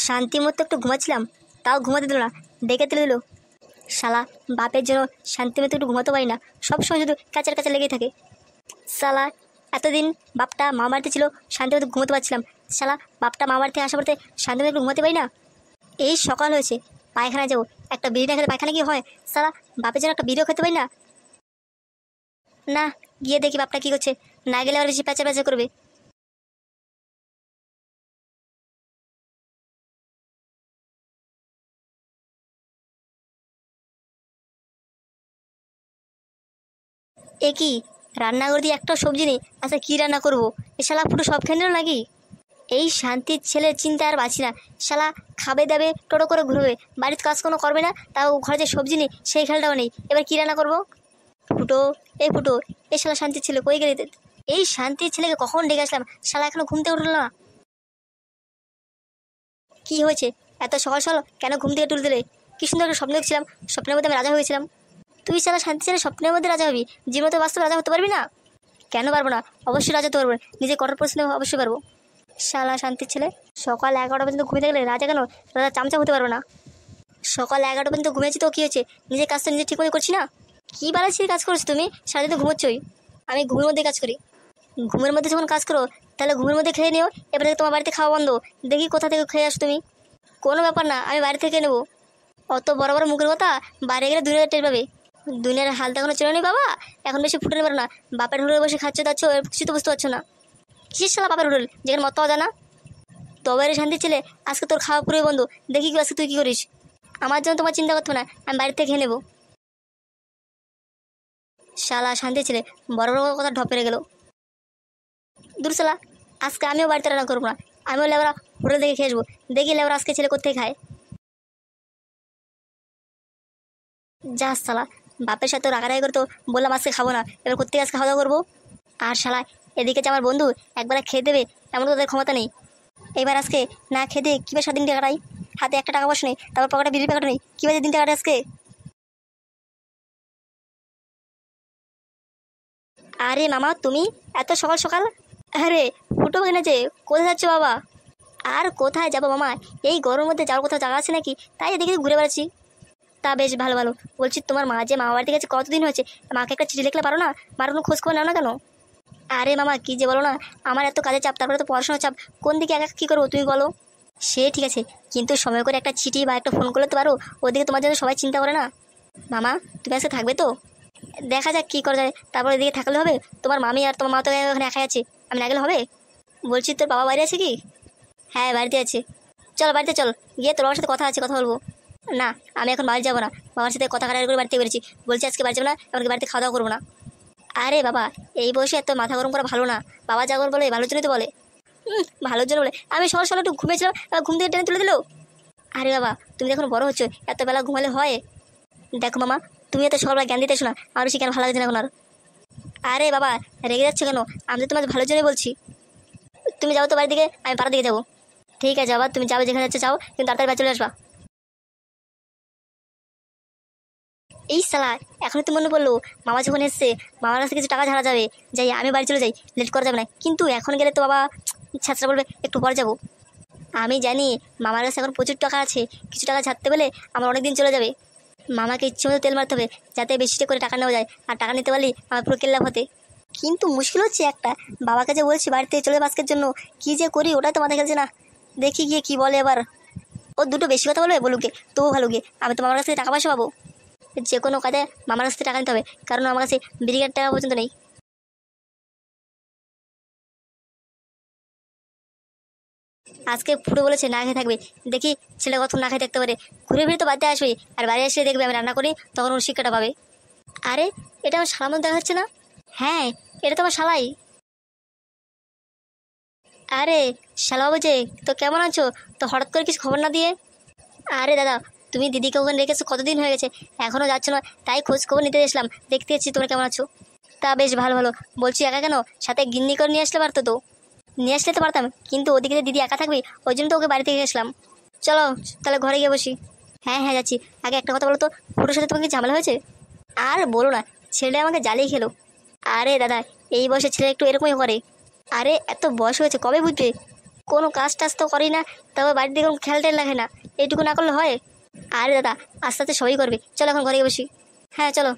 শান্তি মতো একটু ঘুমাচ্ছিলাম, তাও ঘুমাতে দিল না, ডেকে তুলে দিল। শালা বাপের জন্য শান্তি মতো একটু ঘুমাতে পারি না, সবসময় শুধু কাচার কাচা লেগেই থাকে। শালা এতদিন বাপটা মা বাড়িতে ছিল, শান্তি মতো ঘুমোতে পারছিলাম। শালা বাপটা মা বাড়ি থেকে আসা পড়তে শান্তি মতো একটু ঘুমাতে পারি না। এই সকাল হয়েছে, পায়খানা যাবো, একটা বিড়ি না খেলে পায়খানা কি হয়? শালা বাপের জন্য একটা বিড়িও খেতে পারি না। না, গিয়ে দেখি বাপটা কি করছে, না গেলে আবার বেশি প্যাচা প্যাচা করবে। এ কি, রান্নাঘর দিয়ে একটা সবজি নেই, আচ্ছা কি রান্না করবো? এ শালা পুরো সব খেয়ে নিল নাকি? এই শান্তির ছেলের চিন্তা আর বাঁচি না। শালা খাবে দাবে টোটো করে ঘুরবে, বাড়িতে কাজ কোনো করবে না, তাও ঘরে যে সবজি নেই সেই খেয়ালটাও নেই। এবার কি রান্না করবো? ফুটো, এই ফুটো, এই শালা শান্তির ছেলে কই গেলি? এই শান্তির ছেলেকে কখন ডেকে আসলাম, শালা এখনো ঘুম থেকে উঠলো না। কি হয়েছে? এত সকাল সকাল কেন ঘুম থেকে তুলে দিলে? কি সুন্দর একটা স্বপ্ন দেখছিলাম, স্বপ্নের মধ্যে আমি রাজা হয়েছিলাম। তুই শালা শান্তি ছেলে স্বপ্নের মধ্যে রাজা হবি, জীবনে বাস্তবে রাজা হতে পারবি না? কেন পারবো না? অবশ্যই রাজা হতে পারবো, নিজে কঠোর পরিশ্রম অবশ্যই পারবো। শালা শান্তির ছেলে, সকাল 11টা পর্যন্ত ঘুমিয়ে থাকলে রাজা কেন, রাজা চামচা হতে পারবো না? সকাল 11টা পর্যন্ত ঘুমিয়েছি তো কি হয়েছে? নিজের কাজটা নিজে ঠিক মতো করছি না? কি বাড়াচ্ছির কাজ করছো তুমি? সারাদিন তো ঘুমোচ্ছই। আমি ঘুমের মধ্যে কাজ করি। ঘুমের মধ্যে যখন কাজ করো তাহলে ঘুমের মধ্যে খেয়ে নিও। এবারে তোমার বাড়িতে খাওয়া বন্ধ, দেখি কোথা থেকে খেয়ে আসো তুমি। কোনো ব্যাপার না, আমি বাড়ি থেকে নেবো। অত বড় বড় মুখের কথা, বাইরে গেলে দুনিয়ার টের পাবে। দুনিয়ার হাল তো এখনো চেনো বাবা, এখন বেশি ফুটে নেবার না। বাপের হোটেলে বসে খাচ্ছ যাচ্ছ, কিছু তো বুঝতে পারছো না। কিসের শালা বাপের হোটেল, যেখানে মত পাওয়া যায় না? তবে রে শান্তির ছেলে, আজকে তোর খাওয়া পুরোই বন্ধ, দেখি কি আজকে তুই কি করিস। আমার জন্য তোমার চিন্তা করতে না, আমি বাড়িতে খেয়ে নেবো। শালা শান্তির ছেলে বড় বড় কথা ঢপ পেরে গেল। দূর শালা, আজকে আমিও বাড়িতে রান্না করবো না, আমিও লেবরা হোটেল থেকে খেয়ে আসবো, দেখি লেবরা আজকে ছেলে কোথায় খায়। যা শালা, বাপের সাথে রাগারাগি করতো, বললাম আজকে খাবো না, এবার কোথেকে আজকে খাওয়া দাওয়া করবো? আর শালা এদিকে যে আমার বন্ধু একবার খেয়ে দেবে এমন তো তাদের ক্ষমতা নেই। এবার আজকে না খেতে কীভাবে সাত দিন কাটাই? হাতে একটা টাকা পয়সা নেই, তারপর পকেটে বিড়ির প্যাকেট নেই, কীভাবে দিনটা কাটে আজকে? আরে মামা তুমি, এত সকাল সকাল? আরে ফুটো কিনেছে, কোথায় যাচ্ছ বাবা? আর কোথায় যাবো মামা, এই গরমের মধ্যে যাওয়ার কোথাও জায়গা আছে নাকি, তাই এদিকে ঘুরে বেড়াচ্ছি। তা বেশ ভালো ভালো। বলছি তোমার মা যে মামা বাড়িতে গেছে কতদিন হয়েছে, মাকে একটা চিঠি লিখলে পারো না? মার কোনো খোঁজ খবর নাও না কেন? আরে মামা কি যে বলো না, আমার এত কাজের চাপ, তারপরে তো পড়াশোনার চাপ, কোন দিকে একা কী করবো তুমি বলো? সে ঠিক আছে, কিন্তু সময় করে একটা চিঠি বা একটা ফোন করলে তো পারো, ওদিকে তোমার জন্য সবাই চিন্তা করে না। মামা তুমি আজকে থাকবে তো? দেখা যাক কী করা যায়, তারপর এদিকে থাকলে হবে। তোমার মামি আর তোমার মা তো এখানে একাই আছে, আমি না গেলে হবে? বলছি তোর বাবা বাইরে আছে কি? হ্যাঁ বাড়িতে আছে। চল বাড়িতে চল, গিয়ে তোর বাবার সাথে কথা আছে, কথা বলবো। না, আমি এখন বাড়ি যাবো না, বাবার সাথে কথা কাটাকাটি করে বাড়িতে বেরিয়েছি। বলছি আজকে বাড়ি যাবো না, এমনকি বাড়িতে খাওয়া দাওয়া করবো না। আরে বাবা, এই বয়সে এত মাথা গরম করা ভালো না। বাবা যখন বলে ভালোর জন্যই তো বলে। ভালোর জন্য বলে? আমি সকাল সকাল একটু ঘুমিয়েছিলাম, ঘুম থেকে টেনে তুলে দিল। আরে বাবা, তুমি এখন বড় হচ্ছ, এত বেলা ঘুমালে হয়? দেখো মামা, তুমি এত সকালবেলা জ্ঞান দিতেছো না, আর বেশি কেন ভালো লাগছে না এখন আর। আরে বাবা, রেগে যাচ্ছ কেন? আমি তো তোমার ভালোর জন্যই বলছি। তুমি যাও তো বাড়ির দিকে, আমি পাড়ার দিকে যাবো। ঠিক আছে বাবা, তুমি যাবে যেখানে যাচ্ছে যাও, কিন্তু তাড়াতাড়ি বাড়ি চলে আসবা। এই শালা, এখনই তো মনে পড়লো, মামা যখন এসছে, মামার কাছে কিছু টাকা ঝাড়া যাবে। যাই আমি বাড়ি চলে যাই, লেট করা যাবে না। কিন্তু এখন গেলে তো বাবা ছাত্রা বলবে একটু পরে যাবো। আমি জানি মামার কাছে এখন প্রচুর টাকা আছে, কিছু টাকা ঝাড়তে পেলে আমার অনেক দিন চলে যাবে। মামাকে ইচ্ছে মতো তেল মারতে হবে, যাতে বেশিটা করে টাকা নেওয়া যায়, আর টাকা নিতে পারলেই আমার পুরো কেল্লা হতে। কিন্তু মুশকিল হচ্ছে একটা, বাবাকে যে বলছি বাড়িতে চলে আজকের জন্য, কি যে করি ওটাই তো মাথায় খেলছে না। দেখি গিয়ে কি বলে এবার। ও দুটো বেশি কথা বলবে, বলুকে, তবু ভালো গিয়ে আমি তো মামার কাছ থেকে টাকা পয়সা পাবো। যে কোনো কাজে মামার কাছ থেকে টাকা নিতে হবে, কারণ আমার কাছে বিড়ির টাকা পর্যন্ত নেই। আজকে ফুটো বলেছে না খেয়ে থাকবে, দেখি ছেলে কতক্ষণ না খেয়ে থাকতে পারে। ঘুরে ফিরে তো বাড়িতে আসবে, আর বাড়ি এসে দেখবে আমি রান্না করি, তখন ওর শিক্ষাটা পাবে। আরে এটা আমার শালার মতো দেখা যাচ্ছে না? হ্যাঁ, এটা তো আমার শালাই। আরে শালাবাবু যে, তো কেমন আছো? তো হঠাৎ করে কিছু খবর না দিয়ে। আরে দাদা, তুমি দিদিকে ওখানে রেখেছো কতদিন হয়ে গেছে, এখনও যাচ্ছ না, তাই খোঁজ খবর নিতে এসলাম, দেখতে এসেছি তোমরা কেমন আছো। তা বেশ ভালো ভালো। বলছি একা কেন, সাথে গিন্নি করে নিয়ে আসলে পারতো তো। নিয়ে আসলে তো পারতাম, কিন্তু ওদিকে যে দিদি একা থাকবে, ওই জন্য তো ওকে বাড়ি থেকে গেছিলাম। চলো তাহলে ঘরে গিয়ে বসি। হ্যাঁ হ্যাঁ যাচ্ছি। আগে একটা কথা বলো তো, ফুটোর সাথে তোমাকে কি ঝামেলা হয়েছে? আর বলো না, ছেলে আমাকে জ্বালিয়ে খেলো। আরে দাদা, এই বয়সে ছেলে একটু এরকমই করে। আরে এত বয়স হয়েছে, কবে বুঝবে? কোনো কাজ টাজ তো করি না, তবে বাড়ির দিকে কোনো খেয়াল টেল রাখে না, এইটুকু না করলে হয়? আরে দাদা, আস্তে আস্তে সবই করবে, চলো এখন ঘরে গিয়ে বসি। হ্যাঁ চলো।